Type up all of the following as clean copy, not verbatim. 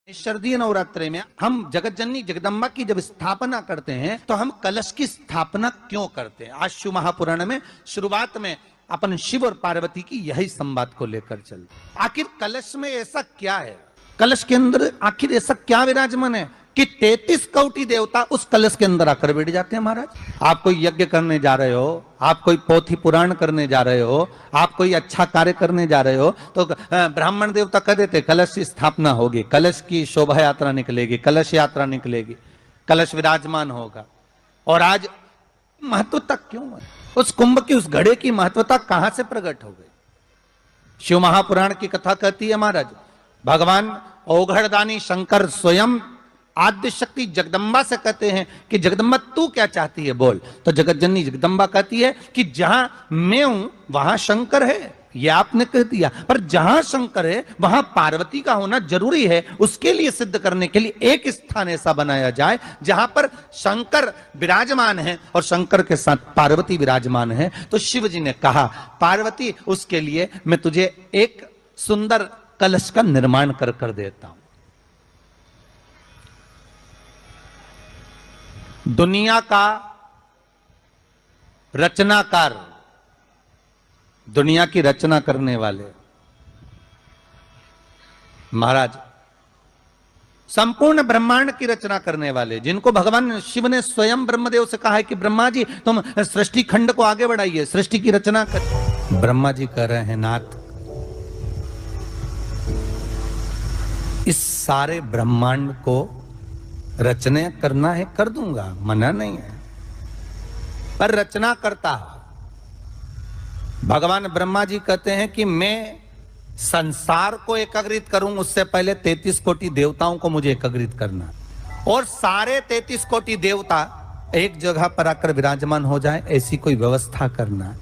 शारदीय नवरात्रि में हम जगत जननी जगदम्बा की जब स्थापना करते हैं तो हम कलश की स्थापना क्यों करते हैं। आज शिव महापुराण में शुरुआत में अपन शिव और पार्वती की यही संवाद को लेकर चलते। आखिर कलश में ऐसा क्या है, कलश के अंदर आखिर ऐसा क्या विराजमान है कि 33 कोटि देवता उस कलश के अंदर आकर बैठ जाते हैं। महाराज, आप कोई यज्ञ करने जा रहे हो, आप कोई पोथी पुराण करने जा रहे हो, आप कोई अच्छा कार्य करने जा रहे हो, तो ब्राह्मण देवता कह देते कलश की स्थापना होगी, कलश की शोभा यात्रा निकलेगी, कलश यात्रा निकलेगी, कलश विराजमान होगा। और आज महत्वता क्यों है, उस कुंभ की, उस घड़े की महत्वता कहां से प्रकट हो गई। शिव महापुराण की कथा कहती है महाराज, भगवान ओघड़दानी शंकर स्वयं आद्य शक्ति जगदम्बा से कहते हैं कि जगदम्बा तू क्या चाहती है बोल। तो जगत जननी जगदम्बा कहती है कि जहां मैं हूं वहां शंकर है। ये आपने कह दिया, पर जहां शंकर है वहां पार्वती का होना जरूरी है। उसके लिए सिद्ध करने के लिए एक स्थान ऐसा बनाया जाए जहां पर शंकर विराजमान है और शंकर के साथ पार्वती विराजमान है। तो शिव जी ने कहा पार्वती, उसके लिए मैं तुझे एक सुंदर कलश का निर्माण कर देता हूं। दुनिया का रचनाकार, दुनिया की रचना करने वाले महाराज, संपूर्ण ब्रह्मांड की रचना करने वाले, जिनको भगवान शिव ने स्वयं ब्रह्मदेव से कहा है कि ब्रह्मा जी तुम सृष्टि खंड को आगे बढ़ाइए, सृष्टि की रचना कर। ब्रह्मा जी कह रहे हैं नाथ, इस सारे ब्रह्मांड को रचना करना है कर दूंगा, मना नहीं है, पर रचना करता भगवान ब्रह्मा जी कहते हैं कि मैं संसार को एकाग्रित करूं उससे पहले 33 कोटि देवताओं को मुझे एकाग्रित करना, और सारे 33 कोटि देवता एक जगह पर आकर विराजमान हो जाए ऐसी कोई व्यवस्था करना।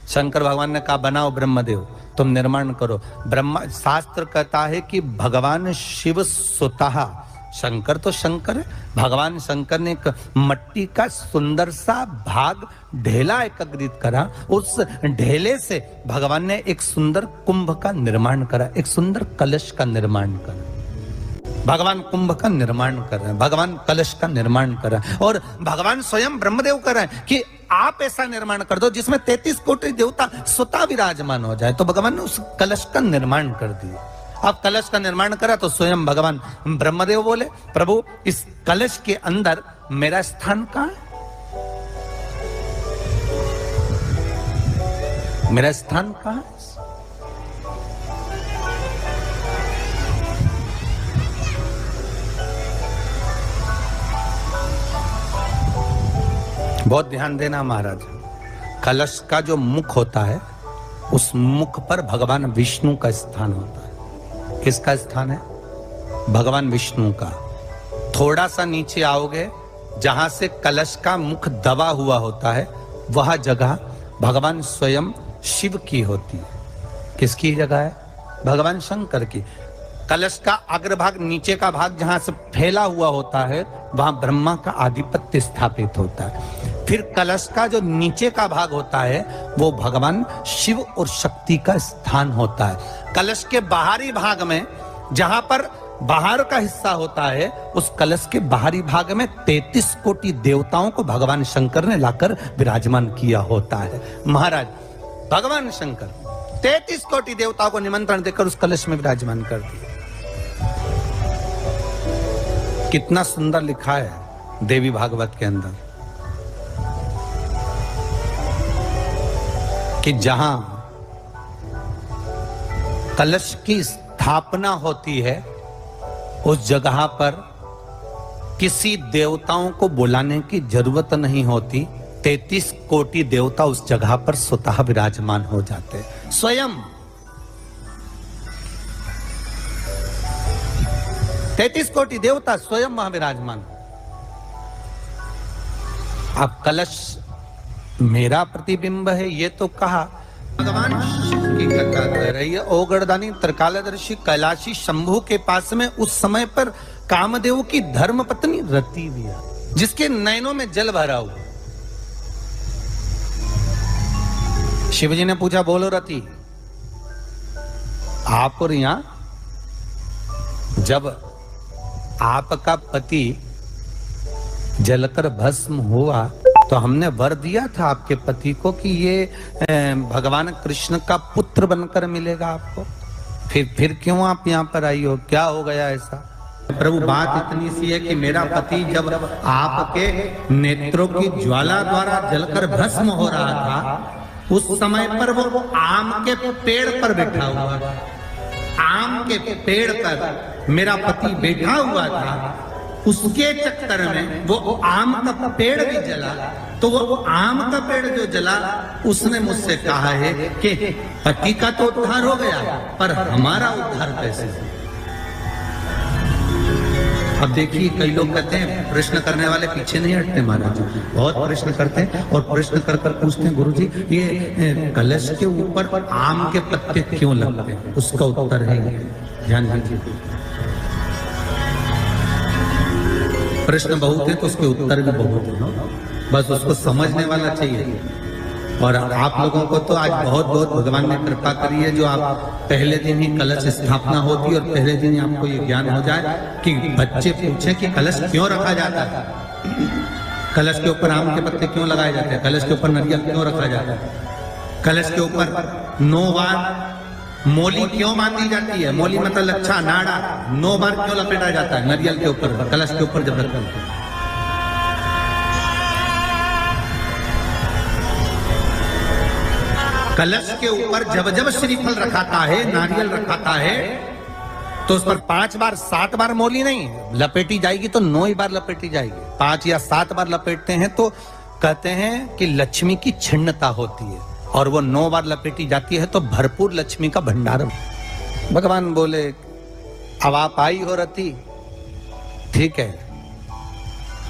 शंकर भगवान ने कहा बनाओ ब्रह्मदेव, तुम निर्माण करो। ब्रह्मा, शास्त्र कहता है कि भगवान शिव स्वतः, शंकर तो शंकर है, भगवान शंकर ने एक मट्टी का सुंदर सा भाग ढेला एकत्रित करा, उस ढेले से भगवान ने एक सुंदर कुंभ का निर्माण करा, एक सुंदर कलश का निर्माण करा। भगवान कुंभ का निर्माण कर रहे हैं, भगवान कलश का निर्माण कर रहे हैं, और भगवान स्वयं ब्रह्मदेव कर रहे हैं कि आप ऐसा निर्माण कर दो जिसमें 33 कोटि देवता स्वतः विराजमान हो जाए। तो भगवान ने उस कलश का निर्माण कर दिया। अब कलश का निर्माण करा तो स्वयं भगवान ब्रह्मदेव बोले प्रभु इस कलश के अंदर मेरा स्थान कहां है, मेरा स्थान कहां है। बहुत ध्यान देना महाराज, कलश का जो मुख होता है उस मुख पर भगवान विष्णु का स्थान होता है। किसका स्थान है? भगवान विष्णु का। थोड़ा सा नीचे आओगे, जहां से कलश का मुख दबा हुआ होता है वह जगह भगवान स्वयं शिव की होती है। किसकी जगह है? भगवान शंकर की। कलश का अग्रभाग, नीचे का भाग जहां से फैला हुआ होता है वहां ब्रह्मा का आधिपत्य स्थापित होता है। फिर कलश का जो नीचे का भाग होता है वो भगवान शिव और शक्ति का स्थान होता है। कलश के बाहरी भाग में, जहां पर बाहर का हिस्सा होता है, उस कलश के बाहरी भाग में 33 कोटि देवताओं को भगवान शंकर ने लाकर विराजमान किया होता है। महाराज, भगवान शंकर 33 कोटि देवताओं को निमंत्रण देकर उस कलश में विराजमान कर दिया। कितना सुंदर लिखा है देवी भागवत के अंदर कि जहां कलश की स्थापना होती है उस जगह पर किसी देवताओं को बुलाने की जरूरत नहीं होती। 33 कोटि देवता उस जगह पर स्वतः विराजमान हो जाते हैं। स्वयं 33 कोटि देवता स्वयं वहां विराजमान। अब कलश मेरा प्रतिबिंब है ये तो कहा। भगवान की कथा कह रही है, ओगड़दानी त्रिकालदर्शी कैलाशी शंभु के पास में उस समय पर कामदेव की धर्म पत्नी रति भी है, जिसके नयनों में जल भरा हुआ। शिवजी ने पूछा बोलो रति, आप और यहां जब आपका पति जलकर भस्म हुआ तो हमने वर दिया था आपके पति को कि ये भगवान कृष्ण का पुत्र बनकर मिलेगा आपको, फिर क्यों आप यहाँ पर आई हो, क्या हो गया ऐसा? प्रभु बात इतनी सी है कि मेरा पति जब आपके नेत्रों की ज्वाला द्वारा जलकर भस्म हो रहा था उस समय पर वो आम के पेड़ पर बैठा हुआ था। आम के पेड़ पर मेरा पति बैठा हुआ था, उसके चक्कर में वो आम का पेड़ भी जला। तो वो आम का पेड़ जो जला उसने मुझसे कहा है कि पति का तो उद्धार हो गया पर हमारा उद्धार कैसे? अब देखिए कई लोग कहते हैं प्रश्न करने वाले पीछे नहीं हटते महाराज, बहुत प्रश्न करते हैं और प्रश्न कर कर पूछते हैं गुरुजी ये कलश के ऊपर आम के पत्ते क्यों लगते हैं? उसका उत्तर है, ध्यान दीजिए, प्रश्न बहुत है तो उसके उत्तर भी बहुत है, बस उसको समझने वाला चाहिए। और आप लोगों को तो आज बहुत बहुत भगवान ने कृपा करी है जो आप पहले दिन ही कलश स्थापना होती और पहले दिन ही आपको ये ज्ञान हो जाए कि बच्चे पूछे कि कलश क्यों रखा जाता है, कलश के ऊपर आम के पत्ते क्यों लगाए जाते हैं, कलश के ऊपर नारियल क्यों रखा जाता है, कलश के ऊपर 9 बार मोली क्यों बांधी जाती है, मोली मतलब लच्छा नाड़ा 9 बार क्यों लपेटा जाता है नारियल के ऊपर, कलश के ऊपर जब रखते हैं। कलश के ऊपर जब जब श्रीफल रखाता है, नारियल रखाता है तो उस पर 5 बार 7 बार मोली नहीं लपेटी जाएगी, तो 9 ही बार लपेटी जाएगी। 5 या 7 बार लपेटते हैं तो कहते हैं कि लक्ष्मी की छिन्नता होती है, और वो 9 बार लपेटी जाती है तो भरपूर लक्ष्मी का भंडार। भगवान बोले अब आप आई हो रति, ठीक है,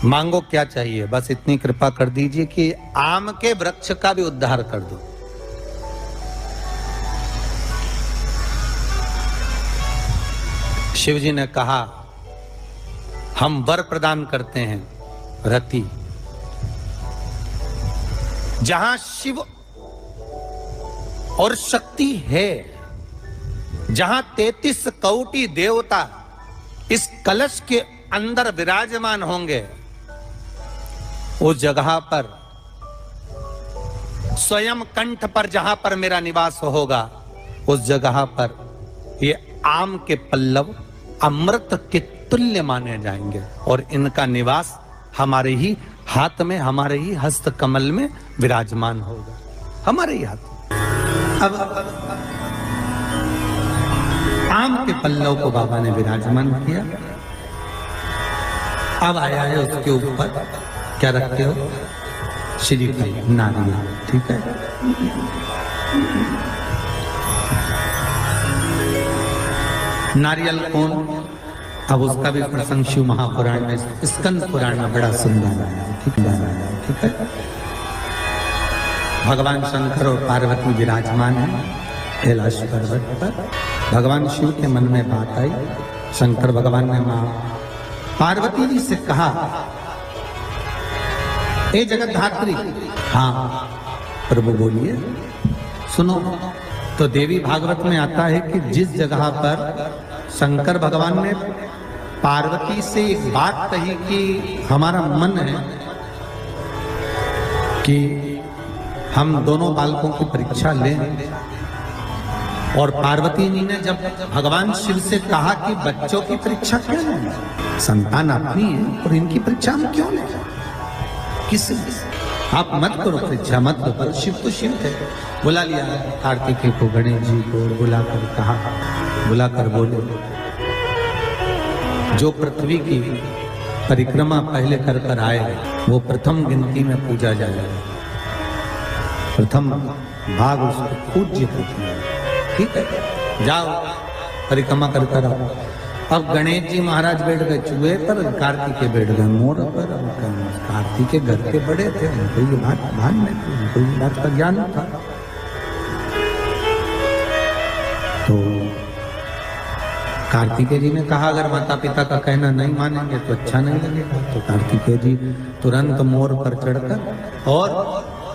मांगो क्या चाहिए, बस इतनी कृपा कर दीजिए कि आम के वृक्ष का भी उद्धार कर दो। शिव जी ने कहा हम वर प्रदान करते हैं रति, जहां शिव और शक्ति है, जहां 33 कोटि देवता इस कलश के अंदर विराजमान होंगे, उस जगह पर स्वयं कंठ पर जहां पर मेरा निवास होगा, उस जगह पर ये आम के पल्लव अमृत के तुल्य माने जाएंगे और इनका निवास हमारे ही हाथ में, हमारे ही हस्त कमल में विराजमान होगा, हमारे ही हाथ। अब आम के पल्लव को बाबा ने विराजमान किया। अब आया है उसके ऊपर क्या रखते हो, श्रीफल नारियल, ठीक है। नारियल कौन, अब उसका भी प्रसंग शिव महापुराण में, स्कंद पुराण में बड़ा सुंदर है, ठीक है। भगवान शंकर और पार्वती विराजमान है कैलाश पर्वत पर। भगवान शिव के मन में बात आई, शंकर भगवान ने मां पार्वती जी से कहा ए जगतधात्री, हाँ प्रभु बोलिए, सुनो। तो देवी भागवत में आता है कि जिस जगह पर शंकर भगवान ने पार्वती से एक बात कही कि हमारा मन है कि हम दोनों बालकों की परीक्षा लें, और पार्वती जी ने जब भगवान शिव से कहा कि बच्चों की परीक्षा क्यों लें, संतान अपनी है और इनकी परीक्षा हम क्यों लें, किस आप मत करो परीक्षा, मत करो, शिव तो शिव है। बुला लिया कार्तिकेय को, गणेश जी को बुलाकर कहा, बुलाकर बोले जो पृथ्वी की परिक्रमा पहले कर कर आए वो प्रथम गिनती में पूजा जाएगा, प्रथम भाग उसको पूज्य पृथ्वी, ठीक है, जाओ परिक्रमा कर कर आओ। अब गणेश जी महाराज बैठ गए चूहे पर, कार्तिकेय बैठ गए मोर पर। कार्तिकेय घर के बड़े थे, उनको ये बात भान नहीं थी, उनको ये बात का ज्ञान था। तो कार्तिकेय जी ने कहा अगर माता पिता का कहना नहीं मानेंगे तो अच्छा नहीं लगेगा। तो कार्तिकेय जी तुरंत मोर पर चढ़कर और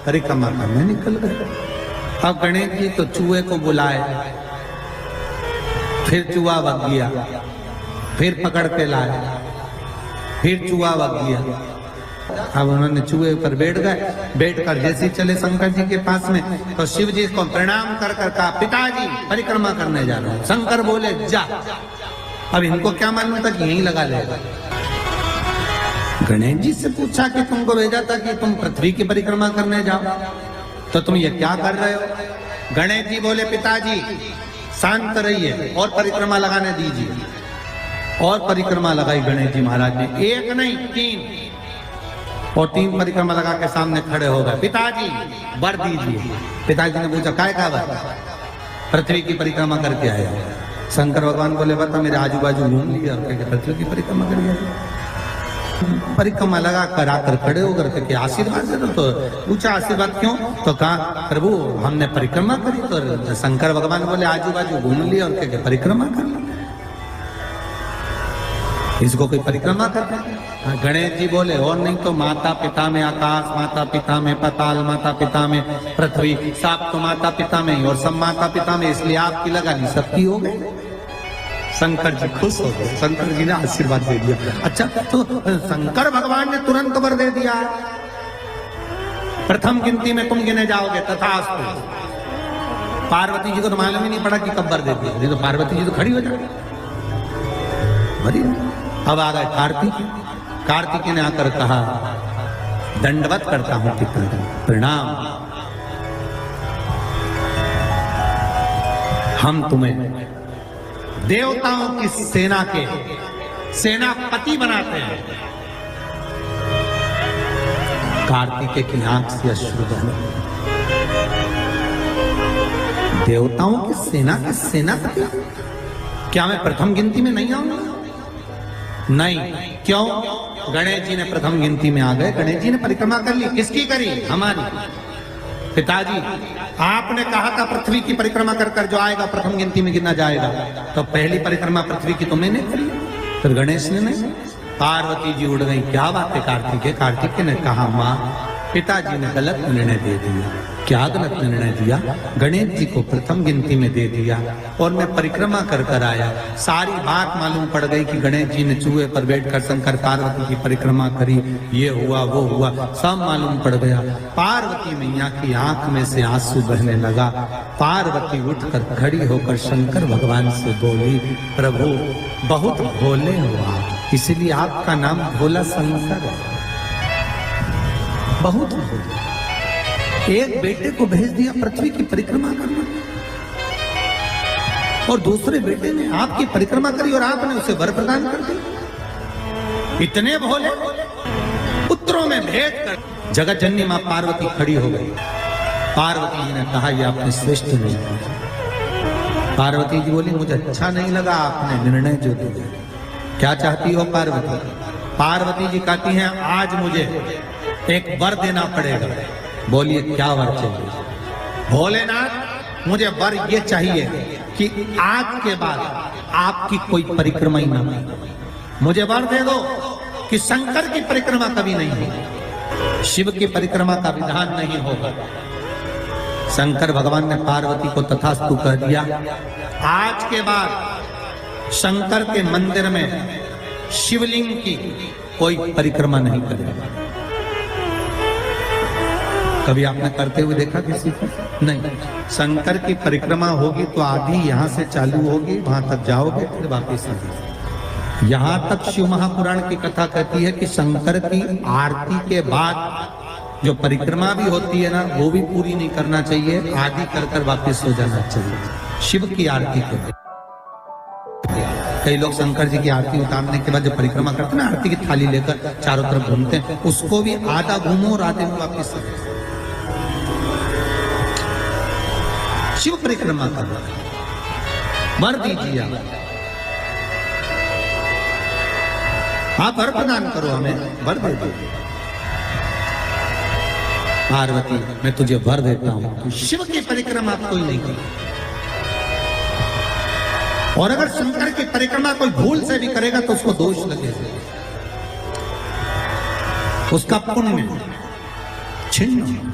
परिक्रमा करने निकल गए। अब गणेश जी तो चूहे को बुलाए, फिर चूहा भाग गया, फिर पकड़ के लाए, फिर चूहा वग गया। अब उन्होंने चूहे पर बैठ गए, बैठकर जैसे चले शंकर जी के पास में, तो शिव जी को प्रणाम कर कर कहा, पिताजी परिक्रमा करने जा रहा हूं। शंकर बोले जा। अब इनको क्या मालूम था कि यहीं लगा लेगा। गणेश जी से पूछा कि तुमको भेजा था कि तुम पृथ्वी की परिक्रमा करने जाओ, तो तुम ये क्या कर रहे हो? गणेश जी बोले, पिताजी शांत रहिए और परिक्रमा लगाने दीजिए। और परिक्रमा लगाई गणेश जी महाराज ने, एक नहीं 3, और 3 परिक्रमा लगा के सामने खड़े हो गए। पिताजी वर दीजिए। पिताजी ने पूछा, काय का वर? पृथ्वी की परिक्रमा करके आया। शंकर भगवान बोले, बता मेरे आजू बाजू घूम लिया और पृथ्वी की परिक्रमा कर लिया। परिक्रमा लगा कर आकर खड़े होकर के आशीर्वाद दे दो। तो पूछा आशीर्वाद क्यों? तो कहा, प्रभु हमने परिक्रमा करी। तो शंकर भगवान बोले, आजू बाजू घूम लिया और परिक्रमा कर लिया। इसको कोई परिक्रमा करता है? गणेश जी बोले, और नहीं तो माता पिता में आकाश, माता पिता में पाताल, माता पिता में पृथ्वी, सब तो माता पिता में ही और सब माता पिता में, इसलिए आपकी लगा ली, सबकी हो गई। शंकर जी खुश हो गए। शंकर जी ने आशीर्वाद दे दिया। अच्छा, तो शंकर भगवान ने तुरंत वर दे दिया, प्रथम गिनती में तुम गिने जाओगे, तथास्तु। पार्वती जी को तो मालूम ही नहीं पड़ा कि कब वर दे दिया, नहीं तो पार्वती जी तो खड़ी हो जाती। अब आ गए कार्तिक। कार्तिक ने आकर कहा, दंडवत करता हूं पिता, प्रणाम। हम तुम्हें देवताओं की सेना के सेनापति बनाते हैं। कार्तिक की आंख से अश्रु बहे। देवताओं की सेना के सेनापति? क्या मैं प्रथम गिनती में नहीं आऊंगा? नहीं। क्यों? गणेश जी ने प्रथम गिनती में आ गए। गणेश जी ने परिक्रमा कर ली। किसकी करी? हमारी। पिताजी आपने कहा था पृथ्वी की परिक्रमा कर कर जो आएगा प्रथम गिनती में गिना जाएगा, तो पहली परिक्रमा पृथ्वी की तुमने नहीं करी, फिर गणेश ने नहीं। पार्वती जी उड़ गई। क्या बात है कार्तिक? कार्तिक ने कहा, माँ पिताजी ने गलत निर्णय दे दिया। क्या गलत निर्णय दिया? गणेश जी को प्रथम गिनती में दे दिया और मैं परिक्रमा कर कर आया। सारी बात मालूम पड़ गई कि गणेश जी ने चूहे पर बैठकर शंकर पार्वती की परिक्रमा करी, ये हुआ वो हुआ, सब मालूम पड़ गया। पार्वती मैया की आंख में से आंसू बहने लगा। पार्वती उठकर खड़ी होकर शंकर भगवान से बोली, प्रभु बहुत भोले हुआ, इसलिए आपका नाम भोला शंकर है। बहुत भोले। एक बेटे को भेज दिया पृथ्वी की परिक्रमा करना, और दूसरे बेटे ने आपकी परिक्रमा करी और आपने उसे वर प्रदान कर दिया। इतने भोले। पुत्रों में भेद कर जगत जननी मां पार्वती खड़ी हो गई। पार्वती जी ने कहा, ये आपने श्रेष्ठ नहीं किया। पार्वती जी बोली, मुझे अच्छा नहीं लगा आपने निर्णय जो दिया। क्या चाहती हो पार्वती? पार्वती जी कहती हैं, आज मुझे एक वर देना पड़ेगा। बोलिए क्या वर चाहिए? भोलेनाथ मुझे वर ये चाहिए कि आज के बाद आपकी कोई परिक्रमा ही ना हो। मुझे वर दे दो कि शंकर की परिक्रमा कभी नहीं होगी, शिव की परिक्रमा का विधान नहीं होगा। शंकर भगवान ने पार्वती को तथास्तु कह दिया। आज के बाद शंकर के मंदिर में शिवलिंग की कोई परिक्रमा नहीं करेगा। कभी आपने करते हुए देखा किसी को? नहीं। शंकर की परिक्रमा होगी तो आधी यहां से चालू होगी, वहां तक जाओगे, फिर वापस आगे। यहां तक शिव महापुराण की कथा कहती है कि शंकर की आरती के बाद जो परिक्रमा भी होती है ना, वो भी पूरी नहीं करना चाहिए, आधी कर कर वापस हो जाना चाहिए। शिव की आरती के बाद कई लोग शंकर जी की आरती उतारने के बाद जब परिक्रमा करते हैं ना, आरती की थाली लेकर चारों तरफ घूमते हैं, उसको भी आधा घूमो और आधे में वापिस। शिव परिक्रमा करना, वर दीजिए आप वर प्रदान करो, हमें वर दे दो। पार्वती मैं तुझे वर देता हूं, तो शिव की परिक्रमा कोई नहीं करेगा, और अगर शंकर की परिक्रमा कोई भूल से भी करेगा तो उसको दोष लगेगा, उसका पुण्य छिन्न।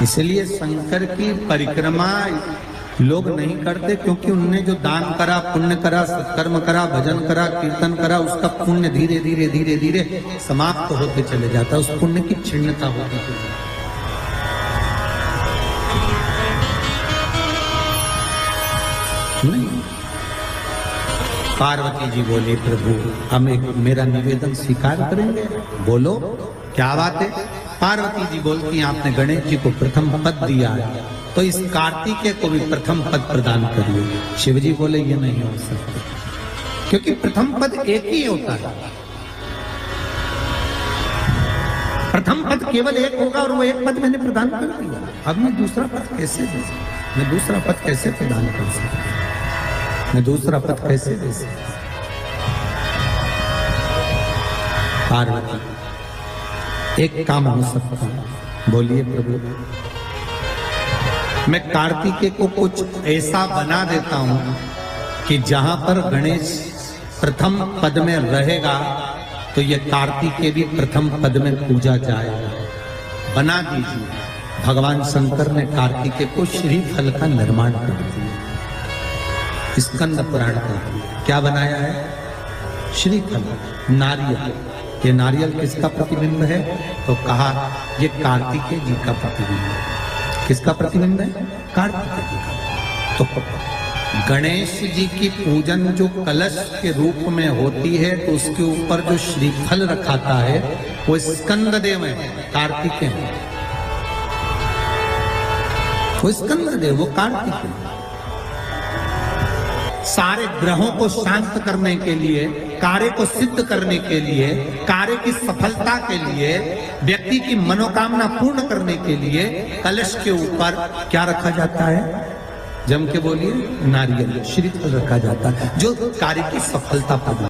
इसलिए शंकर की परिक्रमा लोग नहीं करते क्योंकि उनने जो दान करा, पुण्य करा, सत्कर्म करा, भजन करा, कीर्तन करा, उसका पुण्य धीरे धीरे धीरे धीरे समाप्त होते चले जाता है, उस पुण्य की क्षीणता होती चली जाती। नहीं, पार्वती जी बोली प्रभु हम एक मेरा निवेदन स्वीकार करेंगे। बोलो क्या बात है। पार्वती जी बोलती हैं आपने गणेश जी को प्रथम पद दिया है तो इस कार्तिकेय को भी प्रथम पद प्रदान करिए। शिव जी बोले ये नहीं हो सकता क्योंकि प्रथम पद एक ही होता है, प्रथम पद केवल एक होगा और वो एक पद मैंने प्रदान कर दिया। अब मैं दूसरा पद कैसे दे सकता, मैं दूसरा पद कैसे प्रदान कर सकता, मैं दूसरा पद कैसे दे सकता। पार्वती एक काम हो सकता है, बोलिए प्रभु मैं कार्तिकेय को कुछ ऐसा बना देता हूं कि जहां पर गणेश प्रथम पद में रहेगा तो ये कार्तिकेय भी प्रथम पद में पूजा जाएगा। बना दीजिए। भगवान शंकर ने कार्तिकेय को श्रीफल का निर्माण कर दिया, स्कंद पुराण कर दिया। क्या बनाया है? श्रीफल, नारियल। ये नारियल किसका प्रतिबिंब है? तो कहा ये कार्तिकेय जी का प्रतिबिंब है। किसका प्रतिबिंब है? कार्तिकेय जी का। तो गणेश जी की पूजन जो कलश के रूप में होती है तो उसके ऊपर जो श्रीफल रखाता है वो स्कंद देव है, कार्तिकेय है। वो स्कंद देव, वो कार्तिकेय। सारे ग्रहों को शांत करने के लिए, कार्य को सिद्ध करने के लिए, कार्य की सफलता के लिए, व्यक्ति की मनोकामना पूर्ण करने के लिए कलश के ऊपर क्या रखा जाता है? जम के बोलिए, नारियल, श्रीफल रखा जाता है जो कार्य की सफलता प्रदान